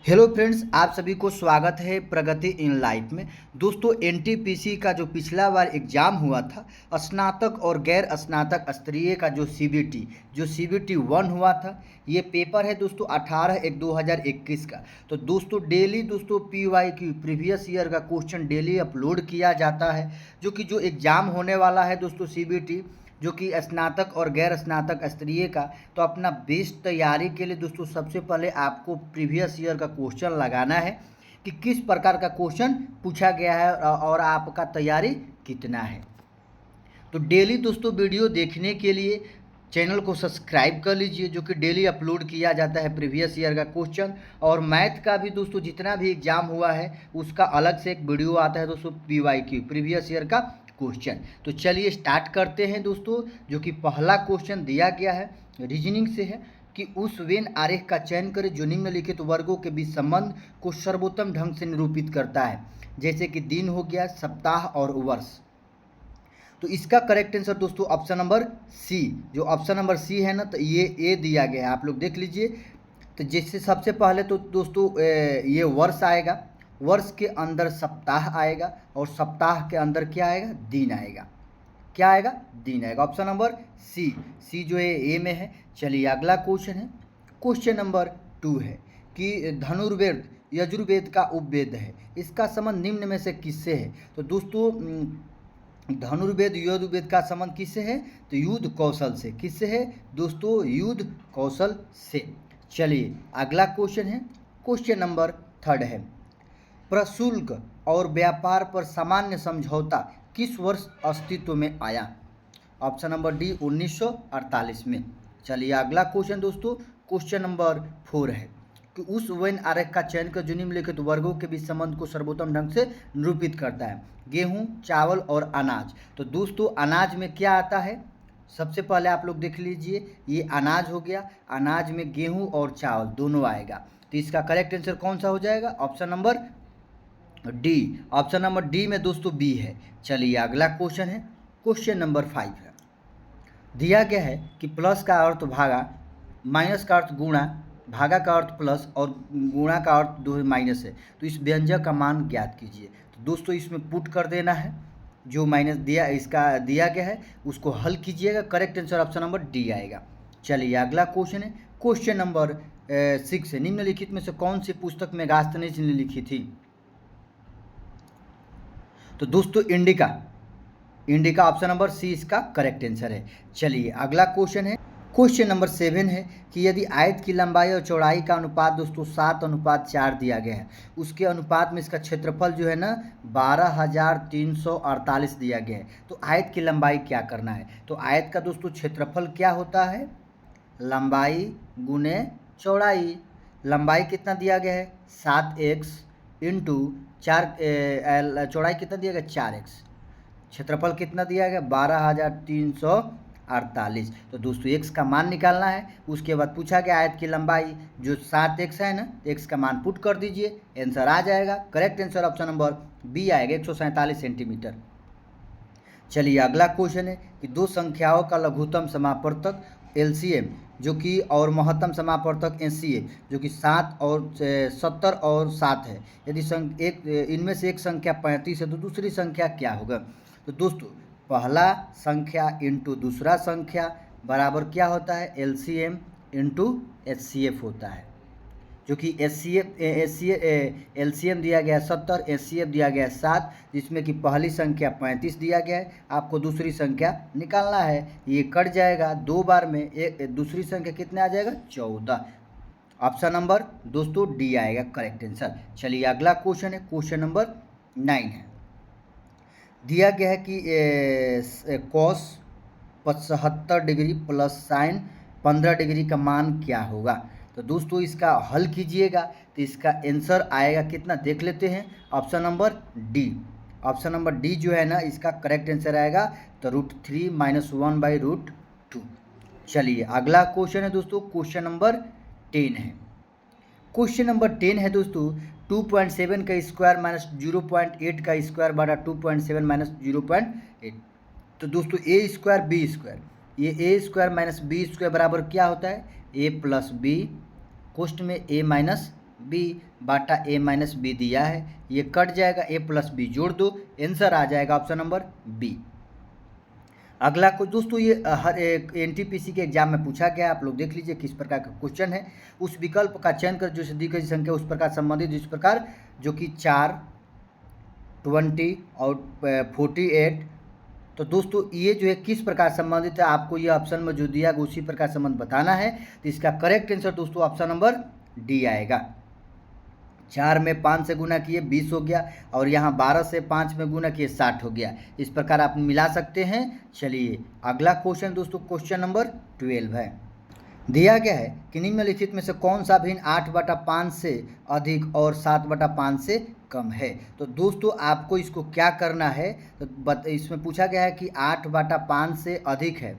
Hello friends, आप सभी को स्वागत है प्रगति इन लाइफ में। दोस्तों, एनटीपीसी का जो पिछला बार एग्ज़ाम हुआ था, स्नातक और गैर स्नातक स्तरीय का जो सीबीटी 1 हुआ था, ये पेपर है दोस्तों 18/1/2021 का। तो दोस्तों डेली पीवाई की प्रीवियस ईयर का क्वेश्चन डेली अपलोड किया जाता है, जो एग्ज़ाम होने वाला है दोस्तों सीबीटी, जो कि स्नातक और गैर स्नातक स्तरीय का। तो अपना बेस्ट तैयारी के लिए दोस्तों सबसे पहले आपको प्रीवियस ईयर का क्वेश्चन लगाना है कि किस प्रकार का क्वेश्चन पूछा गया है और आपका तैयारी कितना है। तो डेली दोस्तों वीडियो देखने के लिए चैनल को सब्सक्राइब कर लीजिए, जो कि डेली अपलोड किया जाता है प्रीवियस ईयर का क्वेश्चन। और मैथ का भी दोस्तों जितना भी एग्जाम हुआ है उसका अलग से एक वीडियो आता है दोस्तों, PYQ प्रीवियस ईयर का क्वेश्चन। तो चलिए स्टार्ट करते हैं दोस्तों। जो कि पहला क्वेश्चन दिया गया है, रीजनिंग से है कि उस वेन आरेख का चयन करें जो निम्नलिखित वर्गों के बीच संबंध को सर्वोत्तम ढंग से निरूपित करता है, जैसे कि दिन हो गया, सप्ताह और वर्ष। तो इसका करेक्ट आंसर दोस्तों ऑप्शन नंबर सी, जो ऑप्शन नंबर सी है ना, तो ये ए दिया गया है, आप लोग देख लीजिए। तो जैसे सबसे पहले तो दोस्तों ये वर्ष आएगा, वर्ष के अंदर सप्ताह आएगा और सप्ताह के अंदर क्या आएगा, दिन आएगा। क्या आएगा, दिन आएगा। ऑप्शन नंबर सी जो है ए में है। चलिए अगला क्वेश्चन है, क्वेश्चन नंबर 2 है कि धनुर्वेद यजुर्वेद का उपवेद है, इसका संबंध निम्न में से किससे है। तो दोस्तों धनुर्वेद यजुर्वेद का संबंध किससे है, तो युद्ध कौशल से। किससे है दोस्तों, युद्ध कौशल से। चलिए अगला क्वेश्चन है, क्वेश्चन नंबर 3 है, प्रशुल्क और व्यापार पर सामान्य समझौता किस वर्ष अस्तित्व में आया। ऑप्शन नंबर डी 1948 में। चलिए अगला क्वेश्चन दोस्तों, क्वेश्चन नंबर 4 है कि उस वेन आरेख का चयन कर जो निम्नलिखित वर्गों के बीच संबंध को सर्वोत्तम ढंग से निरूपित करता है, गेहूं, चावल और अनाज। तो दोस्तों अनाज में क्या आता है, सबसे पहले आप लोग देख लीजिए, ये अनाज हो गया, अनाज में गेहूं और चावल दोनों आएगा। तो इसका करेक्ट आंसर कौन सा हो जाएगा, option number D. Option number D में दोस्तों बी है। चलिए अगला क्वेश्चन है, क्वेश्चन नंबर 5 है, दिया गया है कि प्लस का अर्थ भागा, माइनस का अर्थ गुणा, भागा का अर्थ प्लस और गुणा का अर्थ दो माइनस है। तो इस व्यंजक का मान ज्ञात कीजिए। तो दोस्तों इसमें पुट कर देना है, जो माइनस दिया इसका दिया गया है उसको हल कीजिएगा, correct answer option number D आएगा। चलिए अगला क्वेश्चन है, क्वेश्चन नंबर 6 है, निम्नलिखित में से कौन सी पुस्तक मेगास्थनीज ने लिखी थी। तो दोस्तों इंडिका ऑप्शन नंबर सी इसका करेक्ट आंसर है। चलिए अगला क्वेश्चन है, क्वेश्चन नंबर 7 है कि यदि आयत की लंबाई और चौड़ाई का अनुपात दोस्तों 7:4 दिया गया है, उसके अनुपात में इसका क्षेत्रफल जो है ना 12,348 दिया गया है। तो आयत की लंबाई क्या करना है, तो आयत का दोस्तों क्षेत्रफल क्या होता है, लंबाई गुने चौड़ाई। लंबाई कितना दिया गया है 7x इंटू 4, चौड़ाई कितना दिया गया 4x, क्षेत्रफल कितना दिया गया 12,348। तो दोस्तों x का मान निकालना है। उसके बाद पूछा गया आयत की लंबाई जो 7x है ना, x का मान पुट कर दीजिए, आंसर आ जाएगा। Correct answer option number B आएगा, 147 सेंटीमीटर। चलिए अगला क्वेश्चन है कि दो संख्याओं का लघुत्तम समापवर्तक LCM जो कि और महत्तम समापवर्तक NCA जो कि 70 और 7 है, यदि इनमें से एक संख्या 35 है तो दूसरी संख्या क्या होगा। तो दोस्तों पहला संख्या इंटू दूसरा संख्या बराबर क्या होता है, LCM इंटू HCF होता है, जो कि LCM दिया गया है 70, HCF दिया गया है 7, जिसमें कि पहली संख्या 35 दिया गया है, आपको दूसरी संख्या निकालना है। ये कट जाएगा 2 बार में, दूसरी संख्या कितने आ जाएगा 14। ऑप्शन नंबर दोस्तों डी आएगा करेक्ट आंसर। चलिए अगला क्वेश्चन है, क्वेश्चन नंबर 9 है, दिया गया है कि cos 75 degree plus sign 15 degree का मान क्या होगा। तो दोस्तों इसका हल कीजिएगा, तो इसका आंसर आएगा कितना देख लेते हैं, option number D. Option number D जो है ना, इसका करेक्ट आंसर आएगा तो √3 - 1/√2। चलिए अगला क्वेश्चन है दोस्तों, क्वेश्चन नंबर 10 है, क्वेश्चन नंबर 10 है दोस्तों 2.7 का स्क्वायर माइनस 0.8 का स्क्वायर बटा 2.7 माइनस 0.8। तो दोस्तों ए स्क्वायर बी स्क्वायर, ये ए स्क्वायर माइनस बी स्क्वायर बराबर क्या होता है, ए प्लस बी, कोष्ट में ए माइनस बी बाटा ए माइनस बी दिया है, ये कट जाएगा, ए प्लस बी जोड़ दो, आंसर आ जाएगा ऑप्शन नंबर बी। अगला कुछ दोस्तों ये हर एक एनटीपीसी के एग्जाम में पूछा गया, आप लोग देख लीजिए किस प्रकार का क्वेश्चन है। उस विकल्प का चयन कर जो दी गई संख्या उस प्रकार संबंधित जिस प्रकार जो कि 4, 20 और 48। तो दोस्तों ये जो है किस प्रकार संबंधित है, आपको ये ऑप्शन में जो दिया गया उसी प्रकार संबंध बताना है। तो इसका करेक्ट आंसर दोस्तों ऑप्शन नंबर डी आएगा। 4 में 5 से गुना किए 20 हो गया, और यहाँ 12 से 5 में गुना किए 60 हो गया। इस प्रकार आप मिला सकते हैं। चलिए अगला क्वेश्चन दोस्तों क्वेश्चन नंबर 12 है। दिया गया है कि निम्नलिखित में से कौन सा भिन्न 8/5 से अधिक और 7/5 से कम है। तो दोस्तों आपको इसको क्या करना है, तो इसमें पूछा गया है कि 8/5 से अधिक है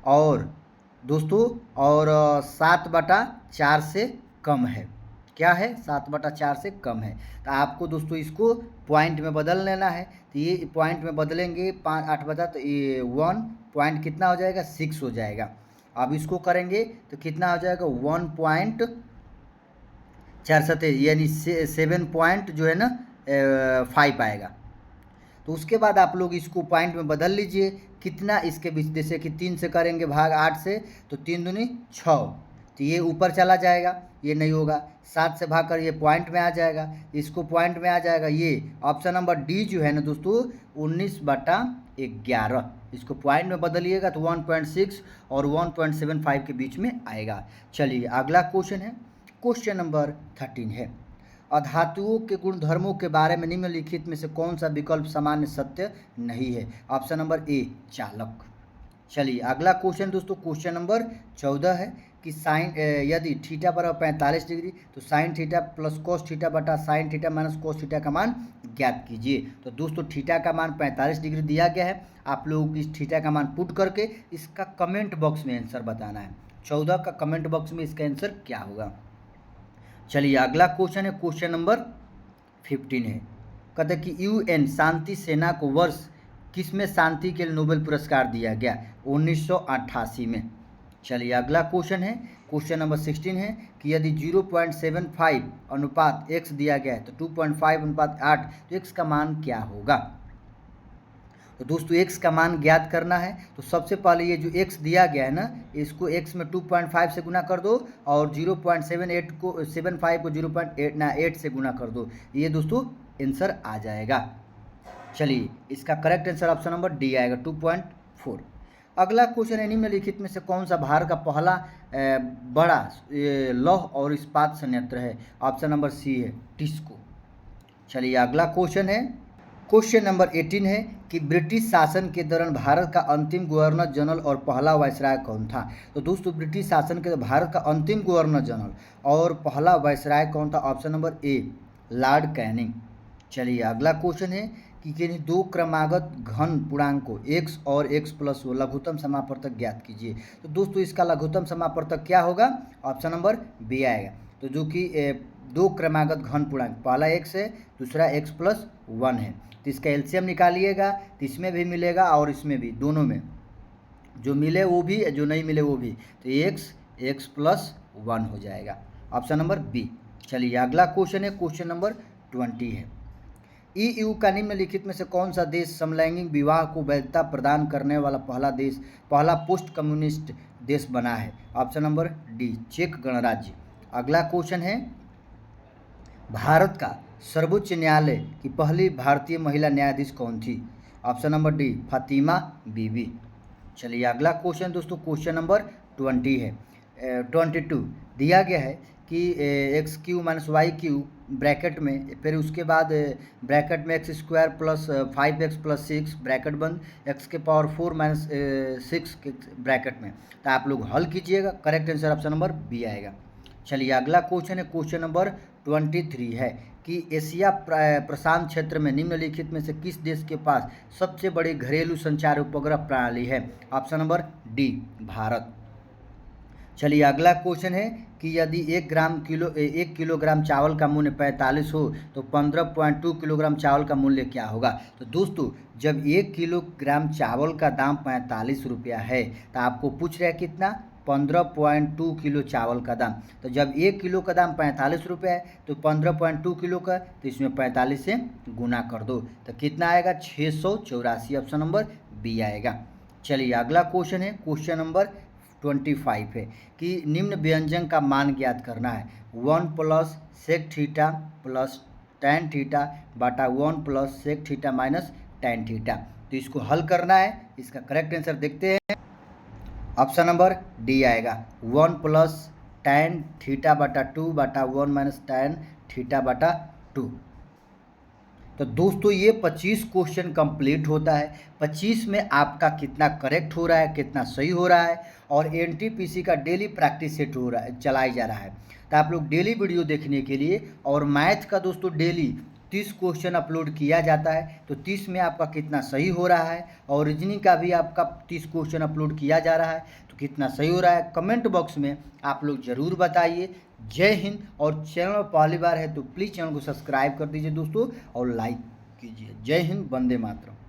और दोस्तों और 7/4 से कम है। क्या है, 7/4 से कम है। तो आपको दोस्तों इसको पॉइंट में बदल लेना है। तो ये पॉइंट में बदलेंगे 8/, तो ये 1 पॉइंट कितना हो जाएगा, 6 हो जाएगा। अब इसको करेंगे तो कितना हो जाएगा, 1.47 यानी 7 पॉइंट जो है ना 5 आएगा। तो उसके बाद आप लोग इसको पॉइंट में बदल लीजिए, कितना इसके बीच, जैसे कि 3 से करेंगे भाग 8 से, तो 3 दूनी 6, तो ये ऊपर चला जाएगा, ये नहीं होगा। 7 से भाग कर ये पॉइंट में आ जाएगा, इसको पॉइंट में आ जाएगा। ये ऑप्शन नंबर डी जो है ना दोस्तों 19/11, इसको पॉइंट में बदलिएगा तो 1.6 और 1.75 के बीच में आएगा। चलिए अगला क्वेश्चन है, क्वेश्चन नंबर 13 है। अधातुओं के गुणधर्मों के बारे में निम्नलिखित में से कौन सा विकल्प सामान्य सत्य नहीं है। ऑप्शन नंबर ए चालक। चलिए अगला क्वेश्चन दोस्तों क्वेश्चन नंबर 14 है कि साइन यदि थीटा बराबर 45 डिग्री तो sine theta plus cos theta बटा sine theta minus cos theta का मान ज्ञात कीजिए। तो दोस्तों थीटा का मान 45 डिग्री दिया गया है, आप लोग इस थीटा का मान पुट करके इसका कमेंट बॉक्स में आंसर बताना है। 14 का कमेंट बॉक्स में इसका आंसर क्या होगा। चलिए अगला क्वेश्चन है क्वेश्चन नंबर 15 है। कहते कि UN शांति सेना को वर्ष किसमें शांति के लिए नोबेल पुरस्कार दिया गया, 1988 में। चलिए अगला क्वेश्चन है क्वेश्चन नंबर 16 है कि यदि 0.75 अनुपात x दिया गया है तो 2.5 अनुपात 8, तो x का मान क्या होगा। तो दोस्तों x का मान ज्ञात करना है। तो सबसे पहले ये जो x दिया गया है ना, इसको x में 2.5 से गुना कर दो और 0.75 को 0.8 से गुना कर दो, ये दोस्तों आंसर आ जाएगा। चलिए इसका correct answer option number D आएगा 2.4। अगला क्वेश्चन है निम्नलिखित में से कौन सा भारत का पहला बड़ा लौह और इस्पात संयंत्र है। ऑप्शन नंबर सी है टिस्को। चलिए अगला क्वेश्चन है क्वेश्चन नंबर 18 है कि ब्रिटिश शासन के दौरान भारत का अंतिम गवर्नर जनरल और पहला वायसराय कौन था। तो दोस्तों ब्रिटिश शासन के भारत का अंतिम गवर्नर जनरल और पहला वायसराय कौन था। Option number A Lord Canning. चलिए अगला क्वेश्चन है कि किन्हीं दो क्रमागत घन पूर्णांकों x और x प्लस लघुत्तम समापवर्तक ज्ञात कीजिए। तो दोस्तों इसका लघुत्तम समापवर्तक क्या होगा, ऑप्शन नंबर बी आएगा। तो जो कि दो क्रमागत घन पूर्णांक, पहला x है दूसरा x प्लस 1 है, तो इसका एलसीएम निकालिएगा तो इसमें भी मिलेगा और इसमें भी, दोनों में जो मिले वो भी जो नहीं मिले वो भी, तो x प्लस 1 हो जाएगा, ऑप्शन नंबर बी। चलिए अगला क्वेश्चन है क्वेश्चन नंबर 20 है। EU का निम्नलिखित में से कौन सा देश समलैंगिक विवाह को वैधता प्रदान करने वाला पहला पोस्ट कम्युनिस्ट देश बना है। ऑप्शन नंबर डी चेक गणराज्य। अगला क्वेश्चन है भारत का सर्वोच्च न्यायालय की पहली भारतीय महिला न्यायाधीश कौन थी। ऑप्शन नंबर डी फातिमा बीबी। चलिए अगला क्वेश्चन दोस्तों क्वेश्चन नंबर 20 है 22 दिया गया है कि x³ माइनस YQ ब्रैकेट में, फिर उसके बाद ब्रैकेट में x² plus 5x plus 6 bracket बंद x के पावर 4 माइनस 6 के ब्रैकेट में। तो आप लोग हल कीजिएगा, correct answer option number B आएगा। चलिए अगला क्वेश्चन है क्वेश्चन नंबर 23 है कि एशिया प्रशांत क्षेत्र में निम्नलिखित में से किस देश के पास सबसे बड़ी घरेलू संचार उपग्रह प्रणाली है। Option number D Bharat. चलिए अगला क्वेश्चन है कि यदि 1 किलोग्राम चावल का मूल्य 45 हो तो 15.2 किलोग्राम चावल का मूल्य क्या होगा। तो दोस्तों जब 1 किलोग्राम चावल का दाम 45 रुपया है तो आपको पूछ रहा है कितना, 15.2 किलो चावल का दाम। तो जब 1 किलो का दाम 45 रुपये है तो 15.2 किलो का, तो इसमें 45 से गुना कर दो तो कितना आएगा 684। ऑप्शन नंबर बी आएगा। चलिए अगला क्वेश्चन है, क्वेश्चन नंबर 25 है कि निम्न व्यंजन का मान ज्ञात करना है। 1 plus sec theta plus tan theta बटा 1 plus sec theta minus tan theta. तो इसको हल करना है, इसका करेक्ट आंसर देखते हैं। ऑप्शन नंबर डी आएगा 1 प्लस tan थीटा बटा 2 बटा 1 माइनस tan थीटा बटा 2। तो दोस्तों ये 25 क्वेश्चन कंप्लीट होता है। 25 में आपका कितना करेक्ट हो रहा है, कितना सही हो रहा है, और एनटीपीसी का डेली प्रैक्टिस सेट हो रहा है, चलाई जा रहा है। तो आप लोग डेली वीडियो देखने के लिए, और मैथ का दोस्तों डेली 30 क्वेश्चन अपलोड किया जाता है। तो 30 में आपका कितना सही हो रहा है, और रीजनिंग का भी आपका 30 क्वेश्चन अपलोड किया जा रहा है, तो कितना सही हो रहा है कमेंट बॉक्स में आप लोग ज़रूर बताइए। जय हिंद। और चैनल में पहली बार है तो प्लीज़ चैनल को सब्सक्राइब कर दीजिए दोस्तों, और लाइक कीजिए। जय हिंद, वंदे मातरम।